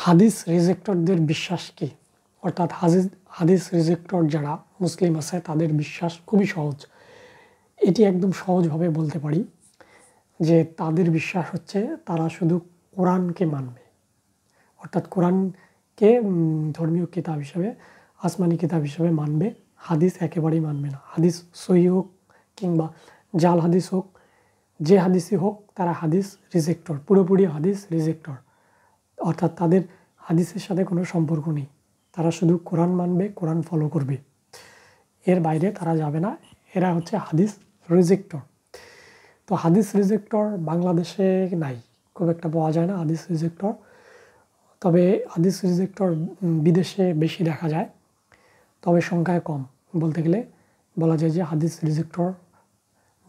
হাদিস রিজেক্টরদের বিশ্বাস কি? অর্থাৎ হাদিস রিজেক্টর যারা মুসলিম আছে তাদের বিশ্বাস খুবই সহজ। এটি একদম সহজভাবে বলতে পারি যে তাদের বিশ্বাস হচ্ছে তারা শুধু কোরআনকে মানবে। অর্থাৎ কোরআনকে ধর্মীয় কিতাব হিসেবে, আসমানি কিতাব হিসেবে মানবে, হাদিস একেবারেই মানবে না। হাদিস সহিহ হোক কিংবা জাল হাদিস হোক, যে হাদিসই হোক, তারা হাদিস রিজেক্টর, পুরোপুরি হাদিস রিজেক্টর। অর্থাৎ তাদের হাদিসের সাথে কোনো সম্পর্ক নেই, তারা শুধু কোরআন মানবে, কোরআন ফলো করবে, এর বাইরে তারা যাবে না। এরা হচ্ছে হাদিস রিজেক্টর। তো হাদিস রিজেক্টর বাংলাদেশে নাই, খুব একটা পাওয়া যায় না হাদিস রিজেক্টর। তবে হাদিস রিজেক্টর বিদেশে বেশি দেখা যায়, তবে সংখ্যায় কম। বলতে গেলে বলা যায় যে হাদিস রিজেক্টর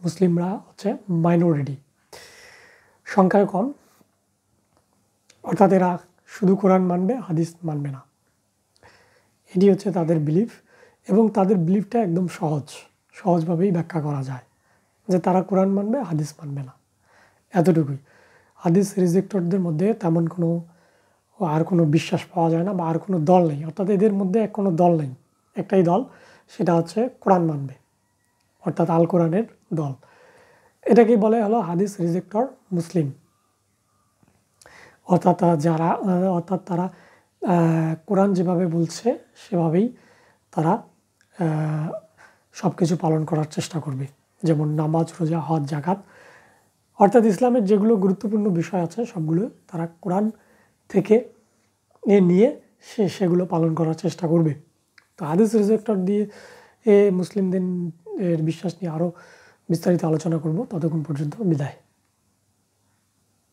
মুসলিমরা হচ্ছে মাইনরিটি, সংখ্যায় কম। অর্থাৎ এরা শুধু কোরআন মানবে, হাদিস মানবে না, এটি হচ্ছে তাদের বিলিফ। এবং তাদের বিলিফটা একদম সহজভাবেই ব্যাখ্যা করা যায় যে তারা কোরআন মানবে, হাদিস মানবে না, এতটুকুই। হাদিস রিজেক্টরদের মধ্যে তেমন কোনো বিশ্বাস পাওয়া যায় না, বা আর কোনো দল নেই। অর্থাৎ এদের মধ্যে কোনো দল নেই, একটাই দল, সেটা হচ্ছে কোরআন মানবে, অর্থাৎ আল কোরআনের দল। এটাকেই বলে হলো হাদিস রিজেক্টর মুসলিম। অর্থাৎ তারা কোরআন যেভাবে বলছে সেভাবেই তারা সব কিছু পালন করার চেষ্টা করবে, যেমন নামাজ, রোজা, হজ, যাকাত। অর্থাৎ ইসলামের যেগুলো গুরুত্বপূর্ণ বিষয় আছে সবগুলো তারা কোরআন থেকে নিয়ে সেগুলো পালন করার চেষ্টা করবে। তো হাদিস রিজেক্টর দিয়ে মুসলিমদের বিশ্বাস নিয়ে আরও বিস্তারিত আলোচনা করব। ততক্ষণ পর্যন্ত বিদায়।